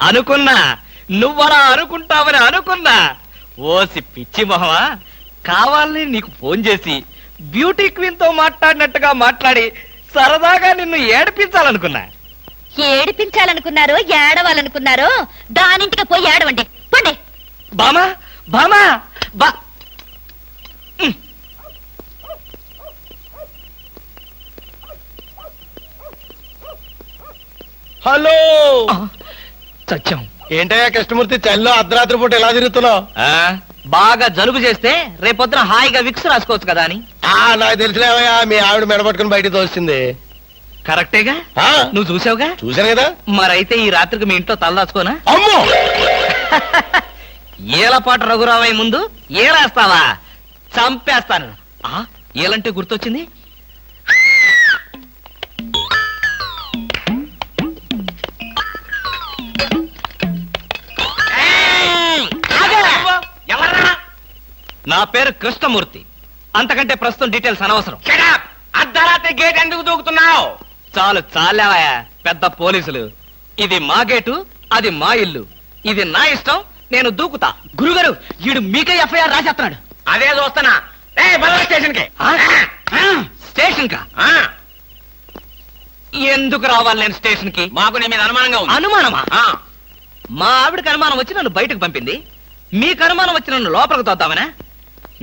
అనుకున్నా నువ్వలా అనుకుంటావని అనుకున్నా. ఓసి పిచ్చి మొహమా, కావాలని నీకు ఫోన్ చేసి బ్యూటీ క్వీన్ తో మాట్లాడినట్టుగా మాట్లాడి సరదాగా నిన్ను ఏడిపించాలనుకున్నా. ఏడిపించాలనుకున్నారో ఏడవాలనుకున్నారో దానింటికి పోయి ఏడవండి పండి. బామా బామా బా హలో సత్యం. ఏంటయ్యా కృష్ణమూర్తి, చల్లో అర్ధరాత్రి పూట ఎలా తిరుగుతున్నావు? బాగా జలుబు చేస్తే రేపొద్దున హాయిగా విక్స్ రాసుకోవచ్చు కదా అని. నాకు తెలిసినవయ్యా, మీ ఆవిడ మెడపట్టుకుని బయటకు తోస్తుంది. కరెక్టేగా, నువ్వు చూసావుగా. చూశాను కదా. మరైతే ఈ రాత్రికి మీ ఇంట్లో తలదాచుకోనా? అమ్మో ఏలపాటు రఘురావయ్య ముందు ఏలేస్తావా? చంపేస్తాను. ఏలంటే గుర్తొచ్చింది, నా పేరు కృష్ణమూర్తి. అంతకంటే ప్రస్తుతం డీటెయిల్స్ అనవసరం. అర్ధరాత్రి గేట్ ఎందుకు దూకుతున్నావు? చాలు చాలావయ్యా, పెద్ద పోలీసులు. ఇది మా గేటు, అది మా ఇల్లు. ఇది నా ఇష్టం, నేను దూకుతా. గురుగారు, వీడు మీకే ఎఫ్ఐఆర్ రాసేస్తున్నాడు. అదే చూస్తున్నా. స్టేషన్ కి. స్టేషన్ కా? ఎందుకు రావాలి నేను స్టేషన్ కి? మాకు నీ మీద అనుమానంగా ఉంది. అనుమానమా? మా ఆవిడకి అనుమానం వచ్చి నన్ను బయటకు పంపింది. మీకు అనుమానం వచ్చి నన్ను లోపలికి తోద్దామనా?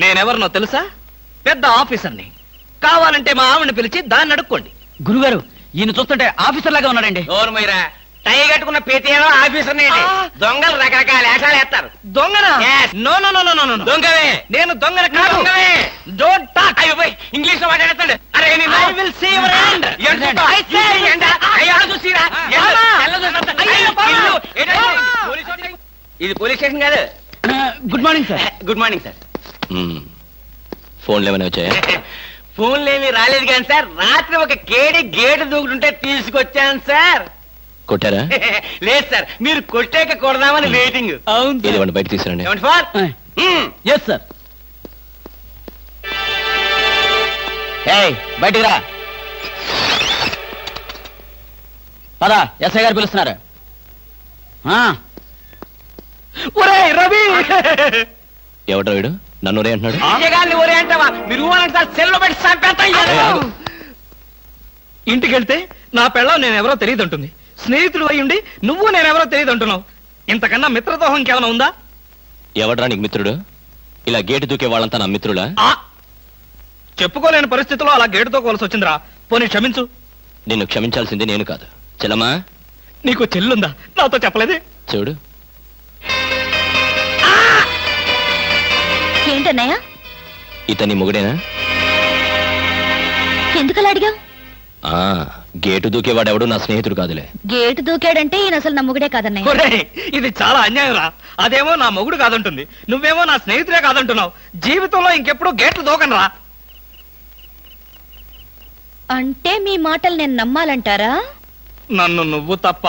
నేనెవరినో తెలుసా? పెద్ద ఆఫీసర్ని. కావాలంటే మా ఆవిడని పిలిచి దాన్ని అడుక్కోండి. గురుగారు, ఈయన చూస్తుంటే ఆఫీసర్ లాగా ఉన్నాడండి. నోరు మీరా, టై కట్టుకున్న ప్రతిలో ఆఫీసర్ దొంగలు రకరకాల వేషాలు వేస్తారు. దొంగనా? No no no no no, దొంగవే. నేను దొంగన కాదు. Don't talk. ఇంగ్లీష్ లో మాట్లాడతాడు. అరే I will see your hand. I say ఇది పోలీస్ స్టేషన్ కాదు. Good morning sir. Good morning sir. ఫోన్లు ఏమైనా వచ్చాయా? ఫోన్లు ఏమీ రాలేదు కానీ సార్, రాత్రి ఒక కేడి గేటు దూకుతుంటే తీసుకొచ్చాను సార్. కొట్టారా? లేదు సార్, మీరు కొట్టాక కొడదామని వెయిటింగ్. అవును, బయట తీసుకురండి. ఏమండి ఫోన్? Yes sir. బయటికి రా. పదా, ఎస్ఐ గారు పిలుస్తున్నారు. రవి, ఎవడ్రా వీడు? నన్ను రే అంటున్నాడు. విజయగారిని ఒరే అంటావా? మీరు సార్, సెల్లో పెట్టి చంపేస్తా. ఇంటికి వెళ్తే నా పెళ్ళం నేనెవరో తెలియదు అంటుంది. స్నేహితుడు అయ్యుండి నువ్వు నేనెవరో తెలియదు అంటున్నావు. ఇంతకన్నా మిత్రదోహం ఇంకేమైనా ఉందా? ఎవడ్రా నీకు మిత్రుడు? ఇలా గేటు దూకే వాళ్ళంతా నా మిత్రులా? చెప్పుకోలేని పరిస్థితిలో అలా గేటుతో కోల్సి వచ్చిందిరా. పోనీ క్షమించు. నిన్ను క్షమించాల్సింది నేను కాదు. చెల్లమ్మా, నీకు చెల్లుందా? నాతో చెప్పలేదే. చూడు, ఏంటన్నయ్య? ఇతని మొగుడేనా? ఎందుకలా అడిగావు? గేటు దూకేవాడెవడు నా స్నేహితుడు కాదులే. గేటు దూకాడంటే ఈయన అసలు నా మొగుడే కాదన్నయ్య. ఇది చాలా అన్యాయం రా. అదేమో నా మొగుడు కాదంటుంది, నువ్వేమో నా స్నేహితుడే కాదంటున్నావు. జీవితంలో ఇంకెప్పుడు గేట్లు దూకను రా. అంటే మీ మాటలు నేను నమ్మాలంటారా? నన్ను నువ్వు తప్ప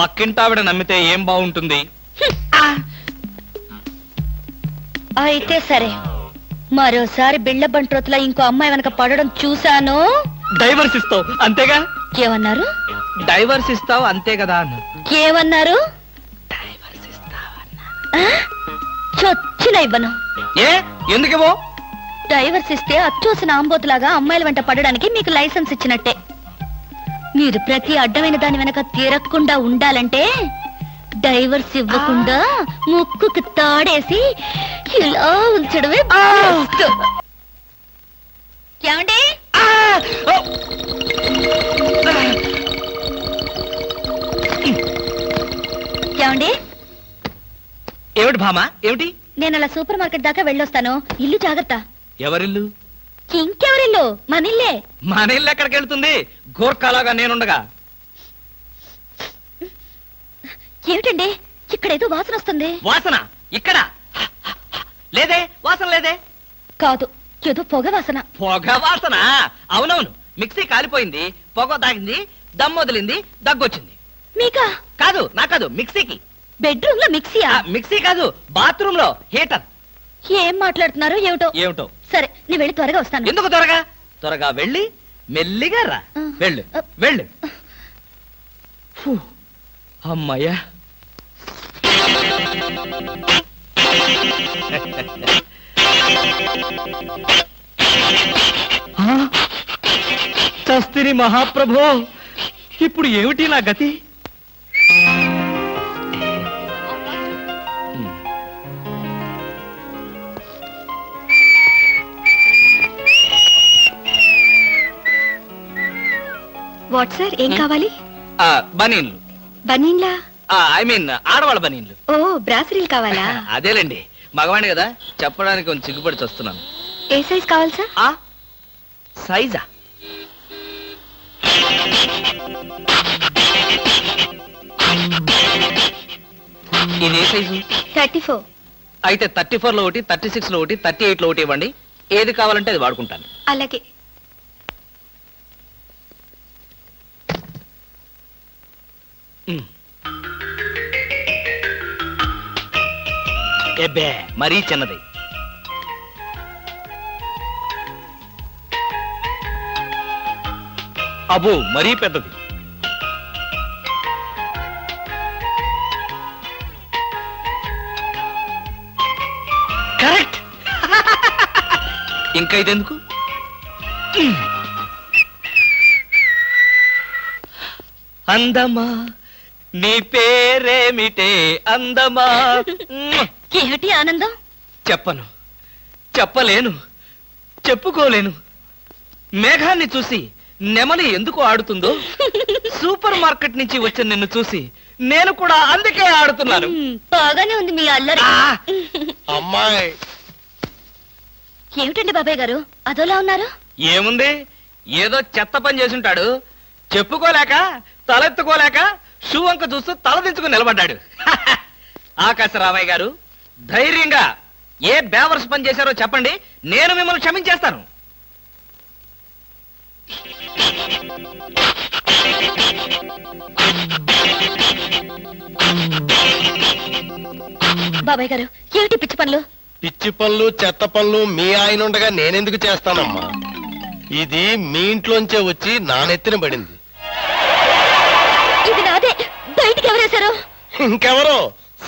పక్కింటావిడ నమ్మితే ఏం బాగుంటుంది? అయితే సరే, మరోసారి బిళ్ళ బంట్రోతులా ఇంకో అమ్మాయి వెనక పడడం చూశాను. డైవర్స్ ఇస్తావు అంతేగా? ఏమన్నారు? డైవర్స్ ఇస్తావు అంతే కదా అన్న. ఏమన్నారు? డైవర్స్ ఇస్తావన్నా. చొచ్చిన ఇవ్వను. ఎందుకేమో? డైవర్స్ ఇస్తే అచ్చూసిన ఆంబోతులాగా అమ్మాయిల వెంట పడడానికి మీకు లైసెన్స్ ఇచ్చినట్టే. మీరు ప్రతి అడ్డమైన దాని వెనక తిరగకుండా ఉండాలంటే డైవర్స్ ఇవ్వకుండా ముక్కుకు తాడేసి ఇలా ఉంచడమే బెస్ట్. ఏమండి? ఏమండి? ఏమిటి భామా, ఏమిటి? నేను అలా సూపర్ మార్కెట్ దాకా వెళ్ళొస్తాను. ఇల్లు జాగ్రత్త. ఎవరిల్లు? ఇంకెవరిల్లు? మనిల్లే. మన ఇల్లు ఎక్కడికి వెళ్తుంది? గోర్ఖాలాగా నేనుండగా. ఏమిటండి, ఇక్కడేదో వాసన వస్తుంది. వాసన? ఇక్కడ లేదే, వాసన లేదే. కాదు, ఏదో పొగ వాసన. పొగ వాసన? అవునవును, మిక్సీ కాలిపోయింది, పొగ తాగింది, దమ్ వదిలింది, దగ్గొచ్చింది. మీకా? కాదు, నా కాదు, మిక్సీకి. బెడ్రూమ్ లో మిక్సీయా? మిక్సీ కాదు, బాత్రూమ్ లో హీటర్. ఏం మాట్లాడుతున్నారో ఏమిటో. ఏమిటో? సరే, నీ వెళ్ళి త్వరగా వస్తాను. ఎందుకు త్వరగా? త్వరగా వెళ్ళి మెల్లిగా రా. వెళ్ళు వెళ్ళు. అమ్మయ్యా, చస్తిని మహాప్రభో, ఇప్పుడు ఏమిటి నా గతి? వాట్ సార్, ఏం కావాలి? బనీన్లు. బనీన్లా? ఐ మీన్ ఆడవాళ్ళ బనీన్లు. ఓ, బ్రాసరీలు కావాలా? అదేలేండి, మగవాణి కదా, చెప్పడానికి కొంచెం సిగ్గుపడి వస్తున్నాను. ఏ సైజ్ కావాలి సార్? సైజా? ఇది ఏ సైజు? 34. అయితే 34 లో ఒకటి, 36 లో ఒకటి, 38 లో ఒకటి ఇవ్వండి. ఏది కావాలంటే అది వాడుకుంటాను. అలాగే. ఎబ్బే, మరీ చిన్నది. అబ్బో, మరీ పెద్దది. కరెక్ట్. ఇంకా ఇదెందుకు? అందమా, నీ పేరేమిటే అందమా? ఏమిటి ఆనందం? చెప్పను, చెప్పలేను, చెప్పుకోలేను. మేఘాన్ని చూసి నెమలి ఎందుకు ఆడుతుందో, సూపర్ మార్కెట్ నుంచి వచ్చిన నిన్ను చూసి నేను కూడా అందుకే ఆడుతున్నాను. బాగానే ఉంది మీ అల్లరి. అమ్మాయి, ఏమిటండి బాబాయ్ గారు అదోలా ఉన్నారు? ఏముంది, ఏదో చెత్త పని చేసుంటాడు. చెప్పుకోలేక, తలెత్తుకోలేక షూ వంక చూస్తూ తలదించుకుని నిలబడ్డాడు. ఆకాశరామయ్య గారు, ధైర్యంగా ఏ బేవర్స్ పని చేశారో చెప్పండి, నేను మిమ్మల్ని క్షమించేస్తాను. బాబాయ్ గారు, ఏమిటి పిచ్చి పనులు? పిచ్చి పనులు చెత్త పనులు మీ ఆయన ఉండగా నేనెందుకు చేస్తానమ్మా? ఇది మీ ఇంట్లోంచే వచ్చి నా నెత్తిన పడింది. ఇది నాదే, బయటికి ఎవరేశారు? ఇంకెవరో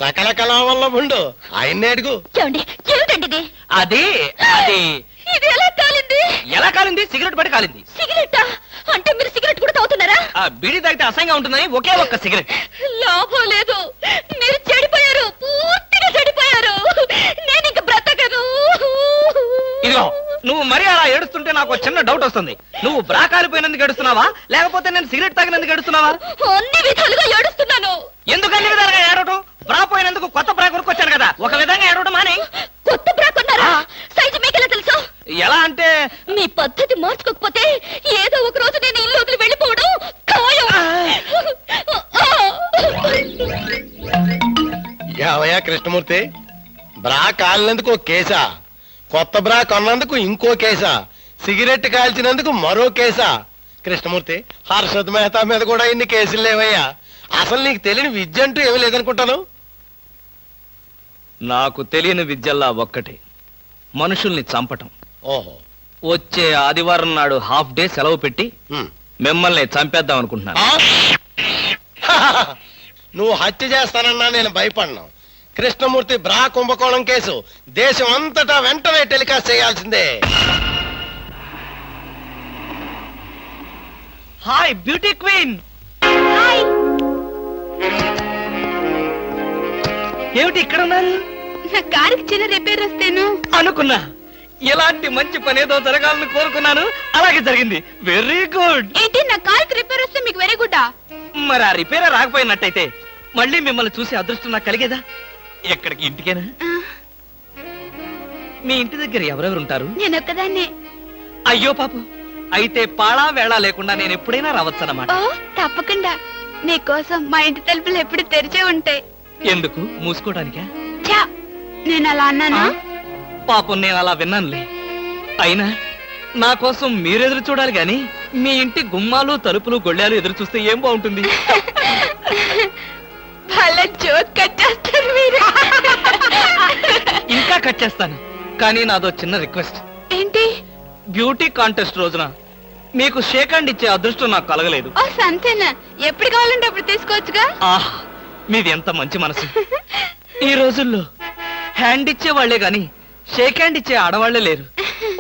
సకల కళా వల్ల ఉండు, ఆయన్నే అడుగు. ఏమండి, ఏమిటండి ఇది? అది అది ఇది ఎలా కాలింది? ఎలా కాలింది? సిగరెట్ పడి కాలింది. సిగరెట్టా? అంటే మీరు సిగరెట్ కూడా తాగుతున్నారా? ఆ బీడీ తాగితే అసహ్యంగా ఉంటుందని ఒకే ఒక్క సిగరెట్. లాభం లేదు, మీరు చెడిపోయారు, పూర్తిగా చెడిపోయారు. నేను ఇంక బ్రతకను. ఇదిగో, నువ్వు మరీ అలా ఏడుస్తుంటే నాకు చిన్న డౌట్ వస్తుంది. నువ్వు బ్రా కాలిపోయినందుకు ఏడుస్తున్నావా, లేకపోతే నేను సిగరెట్ తాగినందుకు ఏడుస్తున్నావా? అన్ని విధాలుగా ఏడుస్తున్నాను. ఎందుకు అన్ని విధాలుగా ఏడవటం? బ్రా పోయినందుకు కొత్త బ్రా కొనుక్కొచ్చాను కదా, ఒక విధంగా ఏడవటం మాని. కొత్త బ్రా కొన్నారా? సైజు మీకెలా తెలుసు? ఎలా అంటే, మీ పద్ధతి మార్చుకోకపోతే ఏదో ఒక రోజు నేను ఇల్లు వదిలి వెళ్ళిపోవడం ఖాయం. ఏవయ్యా కృష్ణమూర్తి, బ్రా కాలినందుకు ఒక కేసా, కొత్త బ్రా కొన్నందుకు ఇంకో కేసా, సిగరెట్ కాల్చినందుకు మరో కేసా? కృష్ణమూర్తి, హర్షద్ మెహతా మీద కూడా ఇన్ని కేసులు లేవయ్యా. అసలు నీకు తెలియని విద్య అంటూ ఏమీ లేదనుకుంటాను. నాకు తెలియని విద్యల్లా ఒక్కటే, మనుషుల్ని చంపటం. ఓహో. వచ్చే ఆదివారం నాడు హాఫ్ డే సెలవు పెట్టి హ్మ్. మిమ్మల్ని చంపేద్దాం అనుకుంటున్నాను. ఆ? నువ్వు హత్య చేస్తానన్నా నేను భయపడను. కృష్ణమూర్తి బ్రా కుంభకోణం కేసు దేశం అంతటా వెంటనే టెలికాస్ట్ చేయాల్సిందే. Hi beauty queen. ఏమిటి ఇక్కడ ఉన్నారు? నా కారుకి చిన్న రిపేర్ వస్తేను అనుకున్నా, ఇలాంటి మంచి పని ఏదో జరగాలని కోరుకున్నాను, అలాగే జరిగింది. Very good. ఏంటి, నా కారుకి రిపేర్ వస్తే మీకు వెరీ గుడ్? మరి ఆ రిపేర్ రాకపోయినట్టయితే మళ్ళీ మిమ్మల్ని చూసి అదృష్టం నాకు కలిగేదా? ఎక్కడికి, ఇంటికేనా? మీ ఇంటి దగ్గర ఎవరెవరు ఉంటారు? నేను ఒక్కదాన్నే. అయ్యో పాపం, అయితే పాళా వేళ లేకుండా నేను ఎప్పుడైనా రావచ్చన్నమాట. ఓ, తప్పకుండా. నీకోసం మా ఇంటి తలుపులు ఎప్పుడు తెరిచే ఉంటాయి. ఎందుకు, మూసుకోవడానికా? ఛా, నేను అలా అన్నానా? పాపం, నేను అలా విన్నానులే. అయినా నా కోసం మీరెదురు చూడాలి గాని మీ ఇంటి గుమ్మాలు తలుపులు గొళ్ళాలు ఎదురు చూస్తే ఏం బాగుంటుంది? భలే జోక్ కట్ చేస్తారు మీరు. ఇంకా కట్ చేస్తాను, కానీ నాదో చిన్న రిక్వెస్ట్. ఏంటి? బ్యూటీ కాంటెస్ట్ రోజున మీకు షేక్ హ్యాండ్ ఇచ్చే అదృష్టం నాకు కలగలేదు. ఓ సంతేనా, ఎప్పుడు కావాలంటే అప్పుడు తీసుకోవచ్చుగా. ఆహ్, మీది ఎంత మంచి మనసు. ఈ రోజుల్లో హ్యాండ్ ఇచ్చే వాళ్లే గాని షేక్ హ్యాండ్ ఇచ్చే ఆడవాళ్లే లేరు.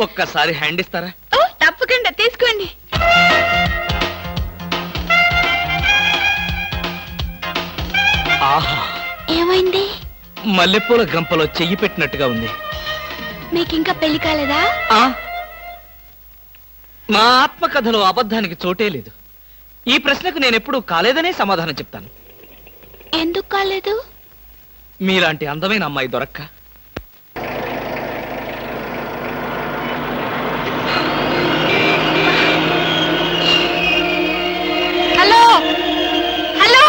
ఒక్కసారి హ్యాండ్ ఇస్తారా? ఓ తప్పకుండా తీసుకోండి. ఆహా, ఏమైంది? మల్లెపూల గంపలో చెయ్యి పెట్టినట్టుగా ఉంది. మీకింకా పెళ్లి కాలేదా? ఆ మా ఆత్మకథలో అబద్ధానికి చోటే లేదు. ఈ ప్రశ్నకు నేనెప్పుడూ కాలేదనే సమాధానం చెప్తాను. ఎందుకు కాలేదు? మీలాంటి అందమైన అమ్మాయి దొరక్క. హలో హలో,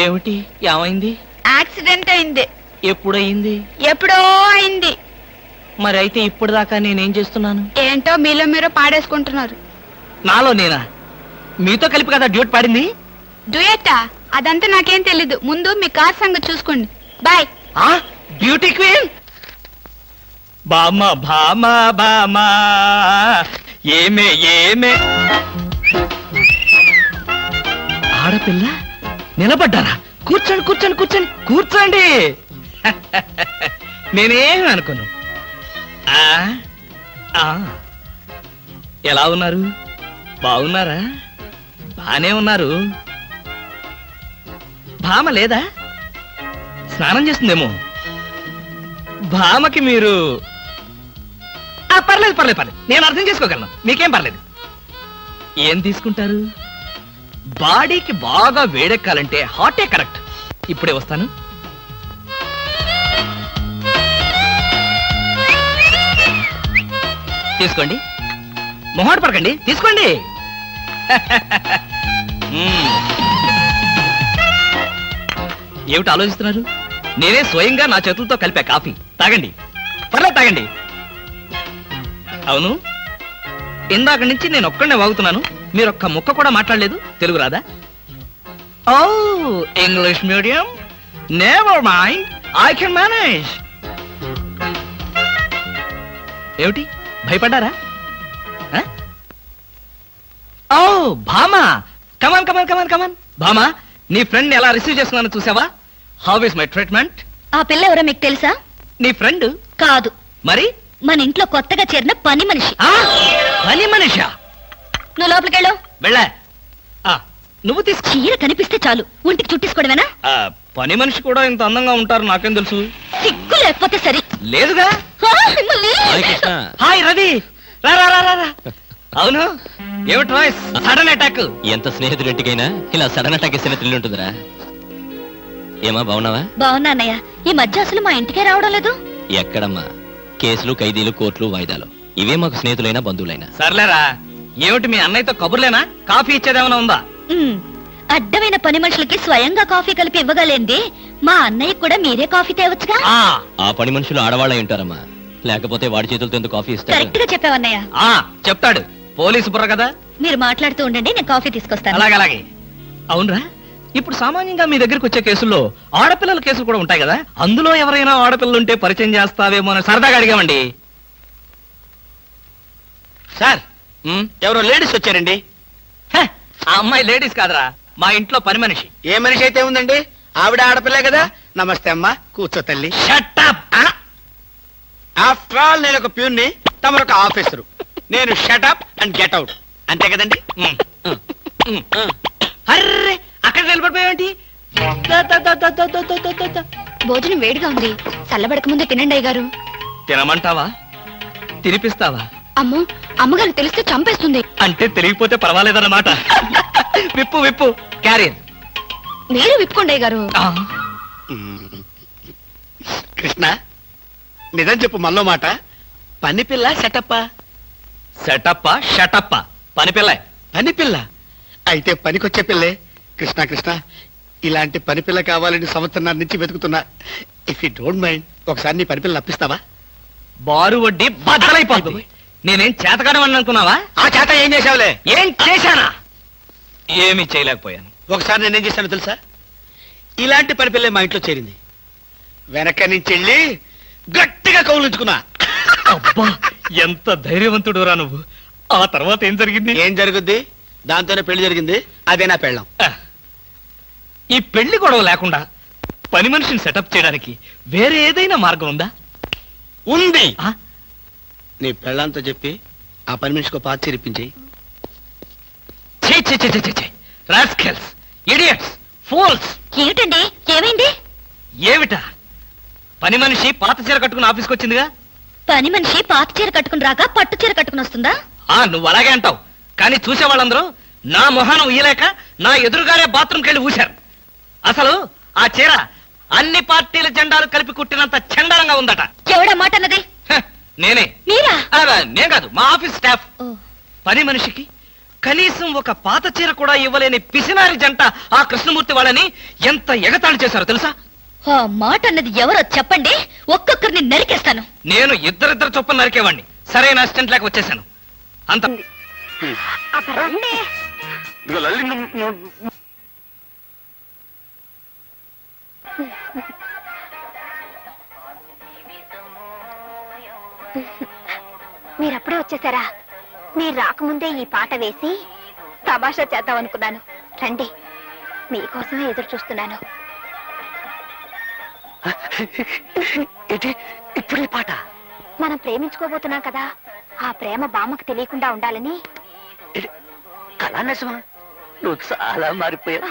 ఏమిటి? ఏమైంది? యాక్సిడెంట్ అయింది. ఎప్పుడయింది? ఎప్పుడో అయింది. మరి అయితే ఇప్పుడు దాకా నేనేం చేస్తున్నాను? ఏంటో మీలో మీరు పాడేసుకుంటున్నారు. నాలో నేనా? మీతో కలిపి కదా డ్యూట్ పాడింది. డ్యూయటా? అదంతా నాకేం తెలీదు. ముందు మీ కార్ సంగతి చూసుకోండి. బాయ్. ఆ బ్యూటీ క్వీన్ బామా భామా బామా ఏమే ఏమే. ఆడపిల్ల నిలబడ్డారా? కూర్చోండి కూర్చోండి కూర్చోండి కూర్చోండి. నేనేం అనుకోను. ఆ, ఆ, ఎలా ఉన్నారు? బాగున్నారా? బానే ఉన్నారు. భామ లేదా? స్నానం చేస్తుందేమో. భామకి మీరు పర్లేదు పర్లేదు పర్లేదు, నేను అర్థం చేసుకోగలను. మీకేం పర్లేదు. ఏం తీసుకుంటారు? బాడీకి బాగా వేడెక్కాలంటే హాటే కరెక్ట్. ఇప్పుడే వస్తాను. తీసుకోండి, మొహాట పడకండి, తీసుకోండి. ఏమిటి ఆలోచిస్తున్నారు? నేనే స్వయంగా నా చేతులతో కలిపా కాఫీ. తాగండి, పర్లేదు తాగండి. అవును, ఇందాక నుంచి నేను ఒక్కడనే వాగుతున్నాను. మీరు ఒక్క ముక్క కూడా మాట్లాడలేదు. తెలుగు రాదా? Oh English medium. Never mind, I can manage. ఏమిటి భయపడ్డారా? ఓ భామా, కమాన్ కమాన్ కమాన్ కమాన్. భామా, నీ ఫ్రెండ్ ఎలా రిసీవ్ చేస్తున్నానో చూసావా? How is my treatment? ఆ పిల్ల ఎవరో మీకు తెలుసా? నీ ఫ్రెండ్ కాదు, మరి మన ఇంట్లో కొత్తగా చేరిన పని మనిషి. పని మనిషా? నువ్వు లోపలికెళ్ళు. వెళ్ళా. నువ్వు తీసుకో. చీర కనిపిస్తే చాలు ఒంటికి చుట్టేసుకోవడమేనా? పని మనిషి కూడా ఇంత అందంగా ఉంటారు నాకేం తెలుసు. సిగ్గు లేకపోతే సరే. లేదుగా. మిమ్మల్ని. హాయ్ రవి, రా రా రా రా. అవును, ఏమిటి వాయిస్? Sudden attack. ఎంత స్నేహితుడింటికైనా ఇలా సడన్ అటాక్ ఇస్తే థ్రిల్ ఉంటుందిరా. ఏమా బాగున్నావా? బాగున్నా అన్నయ్య. ఈ మధ్య అసలు మా ఇంటికే రావడం లేదు. ఎక్కడమ్మా? కేసులు, ఖైదీలు, కోర్టులు, వాయిదాలు, ఇవే మాకు స్నేహితులైనా బంధువులైనా. సర్లేరా. ఏమిటి మీ అన్నయ్యతో కబుర్లేనా? కాఫీ ఇచ్చేదేమైనా ఉందా? అడ్డమైన పని మనుషులకి స్వయంగా కాఫీ కలిపి ఇవ్వగలేంది మా అన్నయ్య కూడా మీరే కాఫీ తేవచ్చుగా. ఆ పని మనుషులు ఆడవాళ్ళ ఉంటారమ్మా, లేకపోతే వాడి చేతులతో ఎందుకు కాఫీ ఇస్తారు? కరెక్ట్ గా చెప్పావన్నయ్య. చెప్తాడు, పోలీసు బుర్ర కదా. మీరు మాట్లాడుతూ ఉండండి, నేను కాఫీ తీసుకొస్తాను. అలాగే. అవునరా, ఇప్పుడు సామాన్యంగా మీ దగ్గరికి వచ్చే కేసుల్లో ఆడపిల్లల కేసులు కూడా ఉంటాయి కదా. అందులో ఎవరైనా ఆడపిల్లలు ఉంటే పరిచయం చేస్తావేమో అని సరదాగా అడిగామండి. సార్, ఎవరో లేడీస్ వచ్చారండి. ఆ అమ్మాయి లేడీస్ కాదురా, మా ఇంట్లో పని మనిషి. ఏ మనిషి అయితే ఉందండి, ఆవిడ ఆడపిల్లే కదా. నమస్తే అమ్మా, కూర్చో తల్లి. Shut up! ఆఫ్టర్ ఆల్ నేను ఒక ప్యూన్ని, తమరొక ఆఫీసరు. నేను షటప్ అండ్ గెట్ అవుట్, అంతే కదండి. అర్రే, అక్కడ నిలబడిపోయావేంటి? భోజనం వేడిగా ఉంది, చల్లబడక ముందే తినండి అయ్యగారు. తినమంటావా? తినిపిస్తావా? అమ్మో, అమ్మగారు తెలిస్తే చంపేస్తుంది. అంటే తెలియకపోతే పర్వాలేదన్నమాట. విప్పు విప్పు, క్యారియర్. మీరు విప్పుకోండి అయ్యగారు. కృష్ణ, నిజం చెప్పు, మనలో మాట. పని పిల్ల సెటప్పా? సెటప్పా షటప్పా? పని పిల్ల. పని పిల్ల అయితే పనికొచ్చే పిల్లే. కృష్ణ కృష్ణ, ఇలాంటి పని పిల్ల కావాలని సంవత్సరం నుంచి వెతుకుతున్నా. ఇఫ్ యూ డోంట్ మైండ్, ఒకసారి నీ పని పిల్ల అప్పిస్తావా? బారు వడ్డీ బద్దలైపోతుంది. నేనేం చేతకాడమని అనుకున్నావా? ఆ చేత ఏం చేసావులే? ఏం చేశానా? ఏమీ చేయలేకపోయాను. ఒకసారి నేనేం చేశాను తెలుసా? ఇలాంటి పని పిల్లే మా ఇంట్లో చేరింది. వెనక నుంచి వెళ్ళి గట్టిగా కౌలించుకున్నా. అబ్బా, ఎంత ధైర్యవంతుడు రా నువ్వు. ఆ తర్వాత ఏం జరిగింది? ఏం జరుగుద్ది? దాంతోనే పెళ్లి జరిగింది. అదే నా పెళ్ళం. ఈ పెళ్లి గొడవ లేకుండా పని మనిషిని సెటప్ చేయడానికి వేరే ఏదైనా మార్గం ఉందా? ఉంది. ఆ? నీ పెళ్ళంతో చెప్పి ఆ పని మనిషికి పాత చేరిపించేయి. ఛీ, ఛీ, ఛీ, ఛీ, ఛీ, ఛీ. Rascals, idiots, fools. ఏమిటండి, ఏమైంది? ఏమిటా? పని మనిషి పాత చీర కట్టుకుని ఆఫీస్కి వచ్చిందిగా. పని మనిషి పాత చీర కట్టుకుని రాక పట్టు చీర కట్టుకుని వస్తుందా? నువ్వు అలాగే అంటావు, కానీ చూసే వాళ్ళందరూ నా మొహానం ఉయ్యలేక నా ఎదురుగానే బాత్రూమ్కి వెళ్ళి ఊశారు. అసలు ఆ చీర అన్ని పార్టీల జెండాలు కలిపి కుట్టినంత చండాలంగా ఉందట. ఎవడా మాట అన్నది? హ, నేనే. మీరా? నేను కాదు, మా ఆఫీస్ స్టాఫ్. పని మనిషికి కనీసం ఒక పాత చీర కూడా ఇవ్వలేని పిసినారి జంట ఆ కృష్ణమూర్తి వాళ్ళని ఎంత ఎగతాళి చేశారో తెలుసా? ఆ మాట అన్నది ఎవరో చెప్పండి, ఒక్కొక్కరిని నరికేస్తాను. నేను ఇద్దరిద్దరు చొప్పున నరికేవాడిని. సరైన అసిస్టెంట్ లేక వచ్చేసాను. అంత మీరప్పుడే వచ్చేసారా? మీరు రాకముందే ఈ పాట వేసి తమాషా చేద్దాం అనుకున్నాను. రండి, మీకోసమే ఎదురు చూస్తున్నాను. ఇప్పుడు ఈ పాట మనం ప్రేమించుకోబోతున్నాం కదా, ఆ ప్రేమ బామ్మకు తెలియకుండా ఉండాలని. కళా నిజమా? నువ్వు చాలా మారిపోయావు.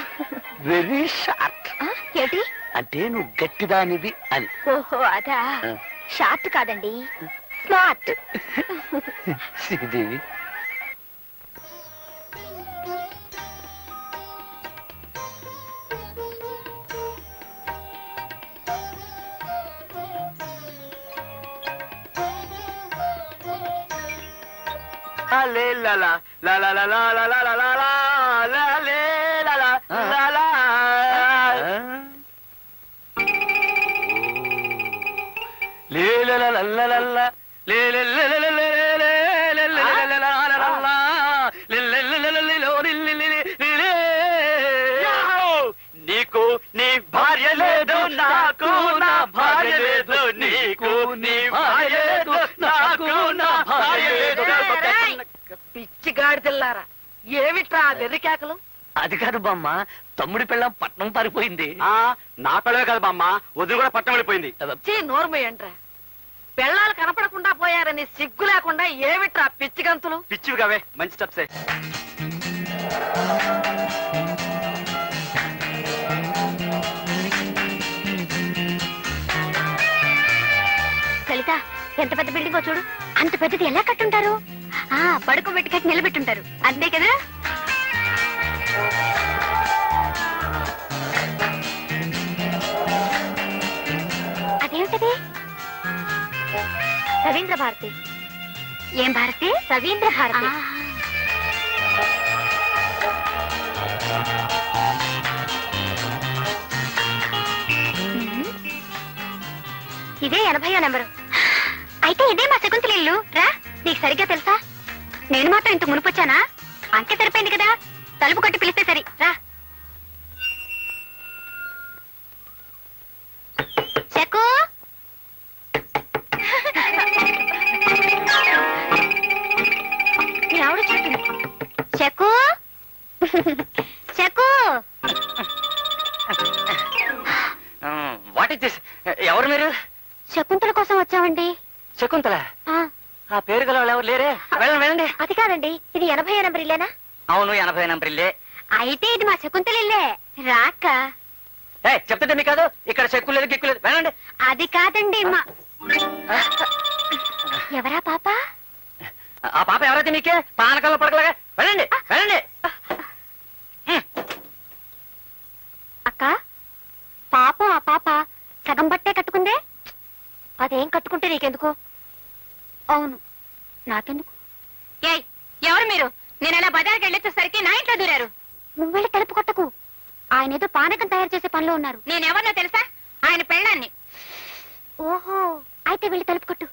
Very short. ఏంటి అంటే నువ్వు గట్టిదానివి అని. ఓహో అదా. షార్ట్ కాదండి, స్మార్ట్. శ్రీదేవి, నీకు నీ భార్య లేదు, నాకు నా భార్య లేదు. నీకు నీ భార్య లేదు, నాకు నా భార్య లేదు. పిచ్చి గాడిదెల్లారా, ఏమిట్రా వెర్రికేకలు? అది కాదు బామ్మ, తమ్ముడి పిల్లం పట్నం పారిపోయింది. నా పిల్లవే కదా బామ్మ, వదిలి కూడా పట్టం వెళ్ళిపోయింది. నోర్మయ్యంట్రా, పెళ్ళాలు కనపడకుండా పోయారని సిగ్గు లేకుండా ఏమిట్రా పిచ్చి గంతులు? పిచ్చివి కావే, మంచి స్టెప్సే. లలిత, ఎంత పెద్ద బిల్డింగో చూడు. అంత పెద్దది ఎలా కట్టుంటారు? పడుకోబెట్టి కట్టి నిలబెట్టుంటారు, అంతే కదా? అదేమిటది? రవీంద్ర భారతి. ఏం భారతి? రవీంద్ర భారతి. ఇదే 80వ నెంబరు. అయితే ఇదే మా శకుంతల ఇల్లు. రా, నీకు సరిగ్గా తెలుసా? నేను మాత్రం ఇంత మునుపొచ్చానా? అంతే సరిపోయింది కదా, తలుపు కొట్టి పిలిస్తే సరి. రా. శకు, మీ ఆవిడ చూస్తుంది. Shaku, Shaku. What is this? ఎవరు మీరు? శకుంతల కోసం వచ్చామండి. శకుంతల? ఆ పేరు గల వాళ్ళు ఎవరు లేరే? వెళ్ళండి వెళ్ళండి. అది కాదండి, ఇది 80వ నెంబర్ ఇల్లేనా? అవును, 80 నెంబర్ ఇల్లే. అయితే ఇది మా శకుంతల ఇల్లే. రాక చెప్తుంటే మీకు కాదు, ఇక్కడ చెక్కు లేదు గిక్కు లేదు. వెళ్ళండి. అది కాదండి మా. ఎవరా పాప? ఆ పాప ఎవరైతే నీకే పానకాల్లో పడకలాగా. వెళ్ళండి వెళ్ళండి. అక్క, పాపం ఆ పాప సగం బట్టే కట్టుకుందే. అదేం కట్టుకుంటే నీకెందుకు? అవును, నాకెందుకు? ఏయ్, ఎవరు మీరు? నేను అలా బజార్కి వెళ్ళొచ్చేసరికి నా ఇంట్లో దూరారు. నువ్వు వెళ్ళి తలుపు కొట్టకు. ఆయన ఏదో పానకం తయారు చేసే పనిలో ఉన్నారు. నేనెవరినో తెలుసా? ఆయన పెళ్ళాన్ని. ఓహో, అయితే వెళ్ళి తలుపు కొట్టు.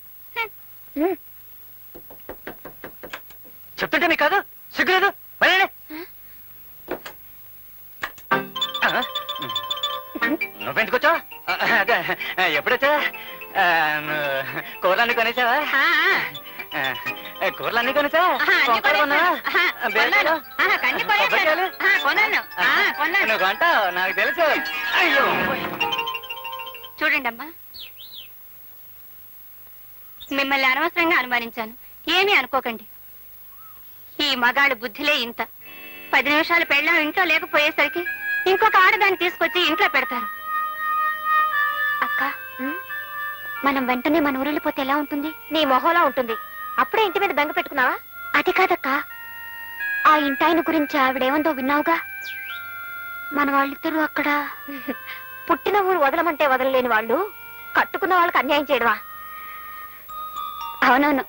చెప్తుంటే మీకు కాదు, సిగ్గులేదు. వెళ్ళండి. నువ్వెందుకు వచ్చావు? ఎప్పుడొచ్చా? కూరలన్నీ కొనేసావా? కూరలన్నీ కొనేసావా? నువ్వు కొంటావు, నాకు తెలుసు. అయ్యో, చూడండి అమ్మా, మిమ్మల్ని అనవసరంగా అనుమానించాను. ఏమీ అనుకోకండి. ఈ మగాడు బుద్ధిలే ఇంత. 10 నిమిషాలు పెళ్ళాం ఇంట్లో లేకపోయేసరికి ఇంకొక ఆడదాన్ని తీసుకొచ్చి ఇంట్లో పెడతారు. అక్క, మనం వెంటనే మన ఊరెళ్ళిపోతే ఎలా ఉంటుంది? నీ మొహంలా ఉంటుంది. అప్పుడే ఇంటి మీద బెంగ పెట్టుకున్నావా? అది కాదక్క, ఆ ఇంటాయన గురించి ఆవిడేమందో విన్నావుగా? మన వాళ్ళిద్దరూ అక్కడ పుట్టిన ఊరు వదలమంటే వదలలేని వాళ్ళు కట్టుకున్న వాళ్ళకి అన్యాయం చేయడమా? అవునవును.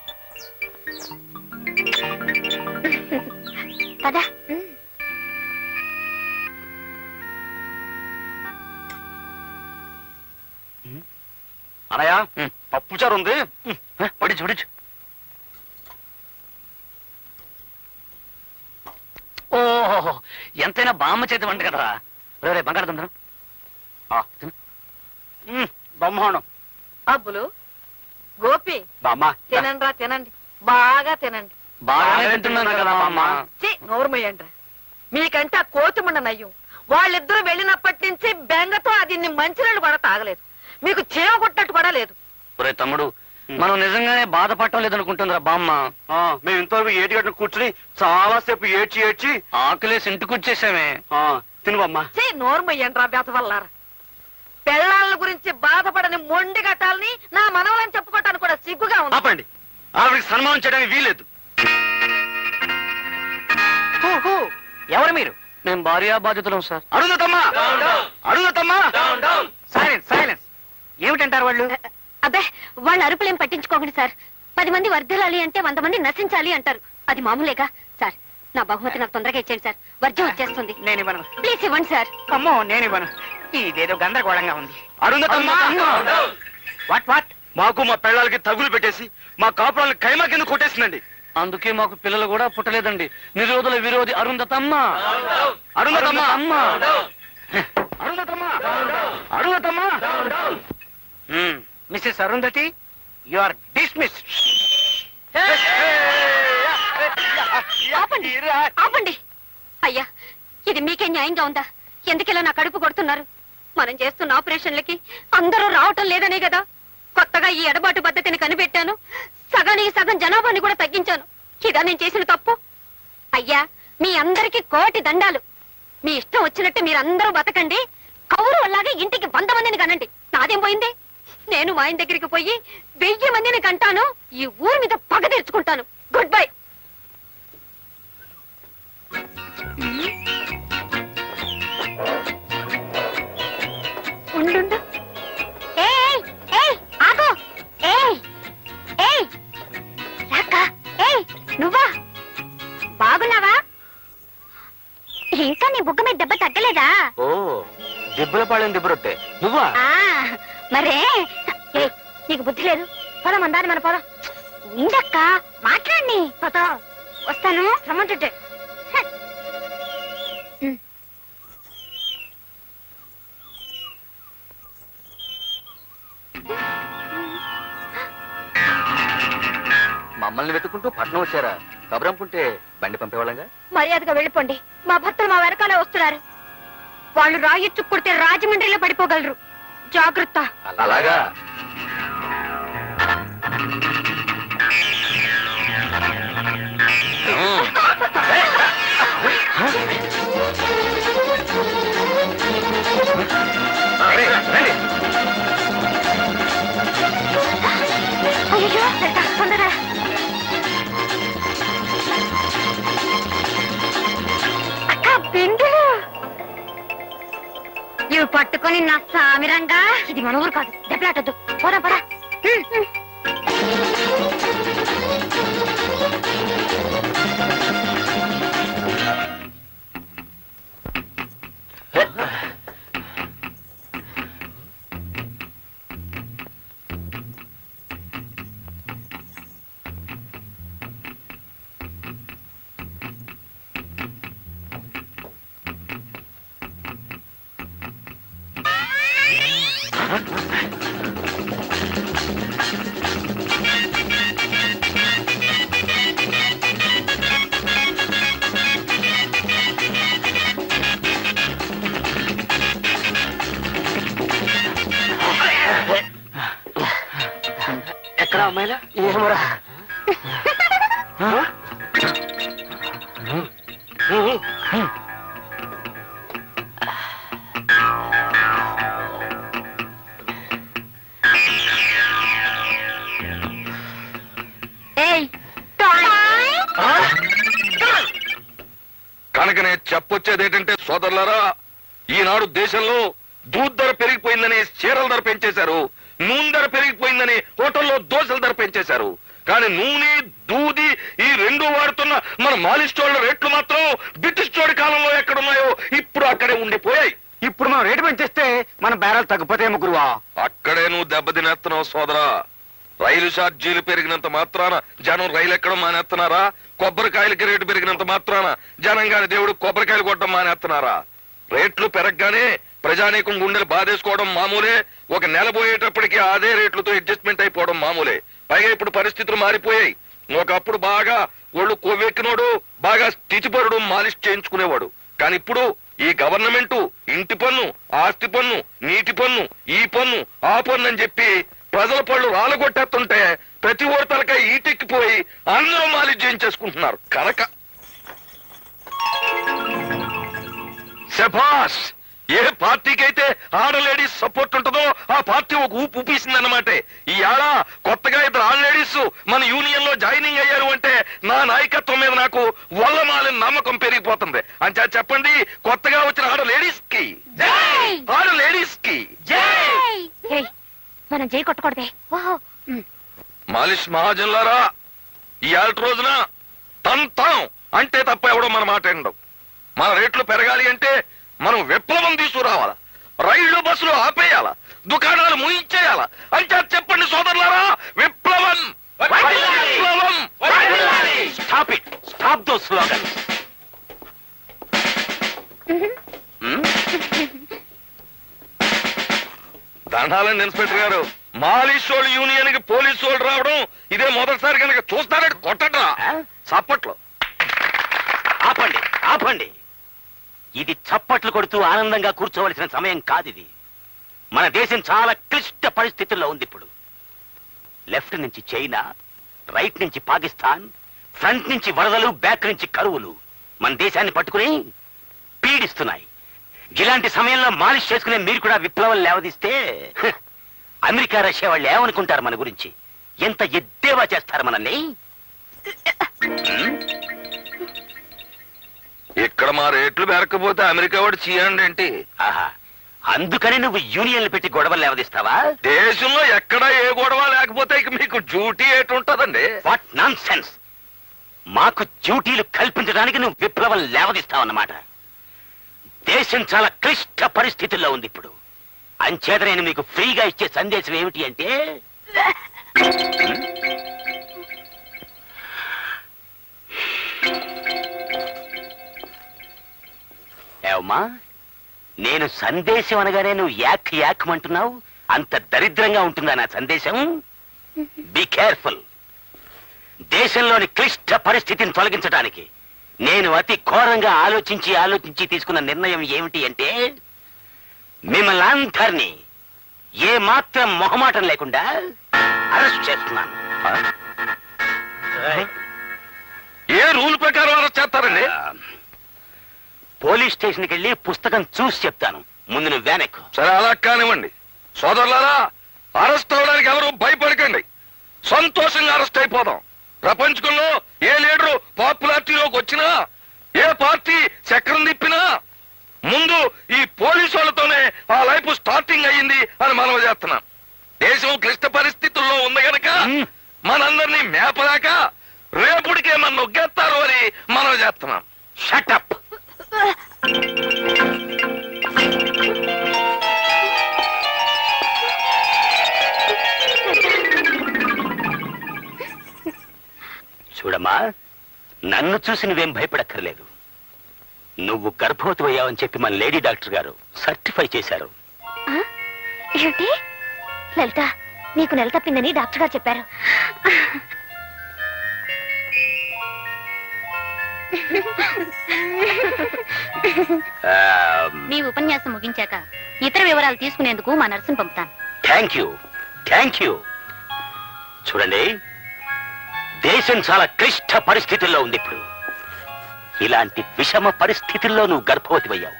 పదా. అనయ్య పప్పుచారు ఉంది, పడిచ్చు పడిచ్చు. ఓహో, ఎంతైనా బామ్మ చేతి వంట కదరా. రే బంగాళదుంప బ్రహ్మాండం. అబ్బులు, గోపి, బామ్మ తినండి, తినండి, బాగా తినండి. బాగానే తింటున్నాను కదా బామ్మ. నోరుమయ్యండ్రా. మీకంటే ఆ కోతిమండ నయ్యం. వాళ్ళిద్దరూ వెళ్ళినప్పటి నుంచి బెంగతో అది మంచినీళ్ళు కూడా తాగలేదు. మీకు చేవ కొట్టట్టు కూడా లేదు. ఒరే తమ్ముడు, మనం నిజంగానే బాధపడటం లేదనుకుంటుందిరా బామ్మ. మేము ఇంతవరకు ఏటిగట్టు కూర్చుని చాలా సేపు ఏడ్చి ఏడ్చి ఆకలేసి ఇంటికి వచ్చేసామే. తిను బామ్మ. నోరుమయ్యండ్రా బెతవల్లారా. పెళ్ళాళ్ళ గురించి బాధపడని మొండి గట్టాలని నా మనవలని చెప్పుకోవటానికి కూడా సిగ్గుగా ఉంది. ఆపండి, ఆవిడకి సన్మానం చేయడానికి వీలేదు. ఎవరు మీరు? మేము భార్యా బాధ్యతలం సార్. అడుగుతమ్మా, అడుగుతమ్మా. Silence, silence. ఏమిటంటారు వాళ్ళు? అబ్బే, వాళ్ళ అరుపులేం పట్టించుకోకండి సార్. 10 మంది వర్ధిల్లాలి అంటే 100 మంది నశించాలి అంటారు. అది మామూలేగా సార్. నా బహుమతి నాకు తొందరగా ఇచ్చేయండి సార్. వర్జం వచ్చేస్తుంది. నేను ఇవ్వను. ప్లీజ్ ఇవ్వండి సార్. అమ్మో, నేను ఇవ్వను. ఇదేదో గందరగోళంగా ఉంది. అడుగుతమ్మా. What what? మాకు మా పెళ్ళాలకి తగులు పెట్టేసి మా కాపురాలను కైమా కింద కొట్టేసిందండి. అందుకే మాకు పిల్లలు కూడా పుట్టలేదండి. నిరోధుల విరోధి అరుంధతమ్మ. అరుంధతమ్మ, అరుంధతమ్మ, అరుంధతమ్మ. Mrs Arundhati, you are dismiss. ఆపండి, ఆపండి. అయ్యా, ఇది మీకే న్యాయంగా ఉందా? ఎందుకిలా నా కడుపు కొడుతున్నారు? మనం చేస్తున్న ఆపరేషన్లకి అందరూ రావటం లేదనే కదా కొత్తగా ఈ ఎడబాటు పద్ధతిని కనిపెట్టాను. సగానికి సగం జనాభాని కూడా తగ్గించాను. ఇదా నేను చేసిన తప్పు? అయ్యా, మీ అందరికీ కోటి దండాలు. మీ ఇష్టం వచ్చినట్టు మీరందరూ బతకండి. కౌరు అలాగే ఇంటికి 100 మందిని కనండి. నాదేం పోయింది? నేను మా ఆయన దగ్గరికి పోయి 1000 మందిని కంటాను. ఈ ఊరి మీద పగ తెచ్చుకుంటాను. Good bye. ఉండు. ఏయ్, ఏయ్, ఆగు. ఏయ్, ఏయ్, రాక్క. ఏయ్, నువ్వా? బాగున్నావా? ఇంకా నీ బుగ్గ మీద దెబ్బ తగ్గలేదా? ఓ, దెబ్బల పాళెం దెబ్బరొట్టే నువ్వా? మరే. ఏయ్, నీకు బుద్ధి లేదు. పోదాం, అందాన్ని మన పోదాం. ఉండక్క, మాట్లాడి. పోతా, వస్తాను. రమ్మంటుంటే. మమ్మల్ని వెతుకుంటూ పట్నం వచ్చారా? కబరంపుంటే బండి పంపేవాళ్ళంగా. మర్యాదగా వెళ్ళిపోండి. మా భర్తలు మా వెనకాలే వస్తున్నారు. వాళ్ళు రాయి చుక్కుడితే రాజమండ్రిలో పడిపోగలరు. జాగ్రత్త. అలాగా. అయ్యో, తొందరగా. అక్క, బెండులు ఇవి పట్టుకొని నా సామిరంగా. ఇది మన ఊరు కాదు, దెబ్బలాటొద్దు. పోరా పోరా. అమ్మాయిలా ఏమరా కనుకనే చెప్పొచ్చేది ఏంటంటే సోదరులారా, ఈనాడు దేశంలో దూద్ ధర పెరిగిపోయిందని చీరల ధర పెంచేశారు, నూనె ధర పెరిగిపోయిందని హోటల్లో దోశల ధర పెంచేశారు. కానీ నూనె దూది ఈ రెండు వాడుతున్న మన మాలిష్ చోళ్ళ రేట్లు మాత్రం బ్రిటిష్ చోడి కాలంలో ఎక్కడున్నాయో ఇప్పుడు అక్కడే ఉండిపోయాయి. ఇప్పుడు మనం రేటు పెంచేస్తే మన బేరాలు తగ్గిపోతాయేమో గురువా. అక్కడే నువ్వు దెబ్బతినేస్తున్నావు సోదరా. రైలు ఛార్జీలు పెరిగినంత మాత్రాన జనం రైలు ఎక్కడం మానేస్తున్నారా? కొబ్బరికాయలకి రేటు పెరిగినంత మాత్రాన జనం గాని దేవుడు కొబ్బరికాయలు కొట్టడం మానేస్తున్నారా? రేట్లు పెరగగానే ప్రజానీకం గుండెలు బాధేసుకోవడం మామూలే. ఒక నెల పోయేటప్పటికి అదే రేట్లతో అడ్జస్ట్మెంట్ అయిపోవడం మామూలే. పైగా ఇప్పుడు పరిస్థితులు మారిపోయాయి. ఒకప్పుడు బాగా ఒళ్ళు కొవ్వెక్కినోడు, బాగా స్థితిపరుడు మాలిష్ చేయించుకునేవాడు. కానీ ఇప్పుడు ఈ గవర్నమెంట్ ఇంటి పన్ను, ఆస్తి పన్ను, నీటి పన్ను, ఈ పన్ను, ఆ పన్ను అని చెప్పి ప్రజల పళ్ళు రాలగొట్టేస్తుంటే ప్రతి ఓడి తలకాయ ఈటెక్కిపోయి అందరూ మాలిష్ చేయించేసుకుంటున్నారు. కనుక శభాష్, ఏ పార్టీకి అయితే ఆడ లేడీస్ సపోర్ట్ ఉంటుందో ఆ పార్టీ ఒక ఊపు ఊపేసిందన్నమాట. ఈ ఏళ కొత్తగా ఇద్దరు ఆడ లేడీస్ మన యూనియన్ లో జాయినింగ్ అయ్యారు అంటే నా నాయకత్వం మీద నాకు వల్లమాలిన నమ్మకం పెరిగిపోతుంది. అంచా చెప్పండి, కొత్తగా వచ్చిన ఆడ లేడీస్ కి, ఆడ లేడీస్ కి మనం జై కొట్టకూడదే. మాలిష్ మహాజన్లారా, ఈ ఏళ్ళ రోజున తంతాం అంటే తప్ప ఎవడో మన మాట ఎండవు. మన రేట్లు పెరగాలి అంటే మనం విప్లవం తీసుకురావాలా, రైళ్లు బస్సులు ఆపేయాలా, దుకాణాలు ముయించేయాలా. అంటే చెప్పండి సోదరులారా, విప్లవం విప్లవం. Stop it, stop those slogans. దండాలండి ఇన్స్పెక్టర్ గారు. మాలిష్ వాళ్ళు యూనియన్ కి పోలీసు వాళ్ళు రావడం ఇదే మొదటిసారి కనుక చూస్తారంటే కొట్టరా చప్పట్లో. ఆపండి, ఆపండి. ఇది చప్పట్లు కొడుతూ ఆనందంగా కూర్చోవలసిన సమయం కాదిది. మన దేశం చాలా క్లిష్ట పరిస్థితుల్లో ఉంది ఇప్పుడు. లెఫ్ట్ నుంచి చైనా, రైట్ నుంచి పాకిస్తాన్, ఫ్రంట్ నుంచి వరదలు, బ్యాక్ నుంచి కరువులు మన దేశాన్ని పట్టుకుని పీడిస్తున్నాయి. ఇలాంటి సమయంలో మాలిష్ చేసుకునే మీరు కూడా విప్లవం లేవదీస్తే అమెరికా, రష్యా వాళ్ళు ఏమనుకుంటారు మన గురించి? ఎంత ఎద్దేవా చేస్తారు మనల్ని. ఇక్కడ మా రేట్లు పెరగకపోతే అమెరికా వాడు చీయండి ఏంటి? ఆహా, అందుకని నువ్వు యూనియన్లు పెట్టి గొడవలు లేవదీస్తావా? దేశంలో ఎక్కడా ఏ గొడవ లేకపోతే ఇక మీకు డ్యూటీ ఏటుంటదండి? What nonsense. మాకు డ్యూటీలు కల్పించడానికి నువ్వు విప్లవం లేవదీస్తావన్నమాట. దేశం చాలా క్లిష్ట పరిస్థితుల్లో ఉంది ఇప్పుడు. అంచేత నేను మీకు ఫ్రీగా ఇచ్చే సందేశం ఏమిటి అంటే, ఏమా, నేను సందేశం అనగానే నువ్వు యాక్ యాక్మంటున్నావు. అంత దరిద్రంగా ఉంటుందా నా సందేశం? Be careful. దేశంలోని క్లిష్ట పరిస్థితిని తొలగించడానికి నేను అతి ఘోరంగా ఆలోచించి తీసుకున్న నిర్ణయం ఏమిటి అంటే, మిమ్మల్ని అందరినీ ఏ మాత్రం మొహమాటం లేకుండా అరెస్ట్ చేస్తున్నాను. ఏ రూల్ ప్రకారం అరెస్ట్ చేస్తారండి? పోలీస్ స్టేషన్కి వెళ్ళి పుస్తకం చూసి చెప్తాను. ముందు నువ్వు వెనక్కు. సరే, అలా కానివ్వండి. సోదరులారా, అరెస్ట్ అవడానికి ఎవరు భయపడకండి. సంతోషంగా అరెస్ట్ అయిపోదాం. ప్రపంచంలో ఏ లీడరు పాపులారిటీలోకి వచ్చినా, ఏ పార్టీ చక్రం తిప్పినా ముందు ఈ పోలీసు వాళ్ళతోనే ఆ లైఫ్ స్టార్టింగ్ అయ్యింది అని మనం చేస్తున్నాం. దేశం క్లిష్ట పరిస్థితుల్లో ఉంది గనక మనందరినీ మేపలేక రేపుడికే మన నొగ్గేస్తారు అని మనం చేస్తున్నాం. షటప్. చూడమ్మా, నన్ను చూసి నువ్వేం భయపడక్కర్లేదు. నువ్వు గర్భవతి అయ్యావని చెప్పి మన లేడీ డాక్టర్ గారు సర్టిఫై చేశారు. ఏమిటి లలిత, నీకు నెల తప్పిందని డాక్టర్ గారు చెప్పారు. మీ ఉపన్యాసం ముగించాక ఇతర వివరాలు తీసుకునేందుకు మా నర్సును పంపుతాను. Thank you, thank you. చూడండి, దేశం చాలా క్లిష్ట పరిస్థితుల్లో ఉంది ఇప్పుడు. ఇలాంటి విషమ పరిస్థితుల్లో నువ్వు గర్భవతివయ్యావు.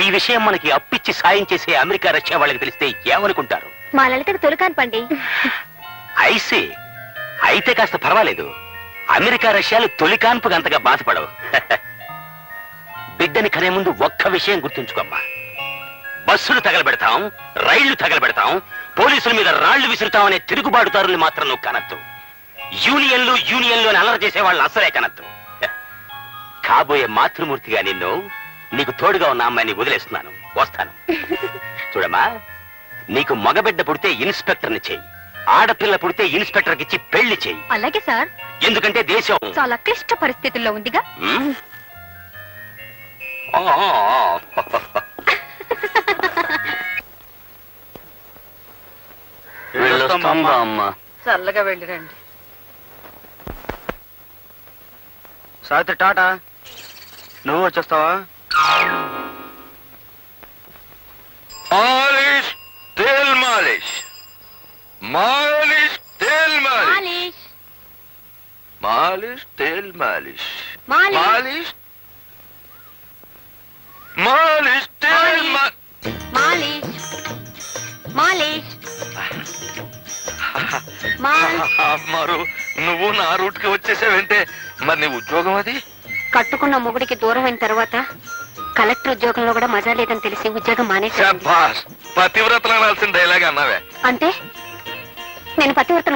ఈ విషయం మనకి అప్పిచ్చి సాయం చేసే అమెరికా రష్యా వాళ్ళకి తెలిస్తే ఏమనుకుంటారు? మా లలితకు తొలికాను పండి. ఐసీ అయితే కాస్త పర్వాలేదు. అమెరికా రష్యాలు తొలికాన్పుగా అంతగా బాధపడవు. బిడ్డని కనే ముందు ఒక్క విషయం గుర్తుంచుకోమ్మా. బస్సులు తగలబెడతాం, రైళ్లు తగలబెడతాం, పోలీసుల మీద రాళ్లు విసురుతామనే తిరుగుబాటుదారులు మాత్రం నువ్వు కనద్దు. యూనియన్లు అని అల్లరి చేసే వాళ్ళు అసలే కనద్దు. కాబోయే మాతృమూర్తిగా నీకు తోడుగా ఉన్న అమ్మాయిని వదిలేస్తున్నాను. వస్తాను. చూడమ్మా, నీకు మగబిడ్డ పుడితే ఇన్స్పెక్టర్ని చెయ్యి, ఆడపిల్ల పుడితే ఇన్స్పెక్టర్కి ఇచ్చి పెళ్లి చెయ్యి. అలాగే సార్. ఎందుకంటే దేశం చాలా క్లిష్ట పరిస్థితుల్లో ఉందిగా. ఉమ్? ఆ. వెళ్ళొస్తాంబా అమ్మా. చల్లగా వెళ్ళిరండి. సావిత్రి టాటా, నువ్వు వచ్చేస్తావా? మాలిష్ తేల్ మాలిష్, మాలిష్ తేల్ మాలిష్, మాలిష్ తేల్ మాలిష్, మాలిష్ మాలిష్ తేల్ మరు నువ్వు నా రూట్ కి వచ్చేసావంటే మరి నీ ఉద్యోగం అది? కట్టుకున్న మొగుడికి దూరం అయిన తర్వాత కలెక్టర్ ఉద్యోగంలో కూడా మజా లేదని తెలిసి ఉద్యోగం మానేశాను. శభాష్, పతివ్రతలు అనాల్సిన డైలాగ్ అన్నావే. అంటే నేను పతివ్రతను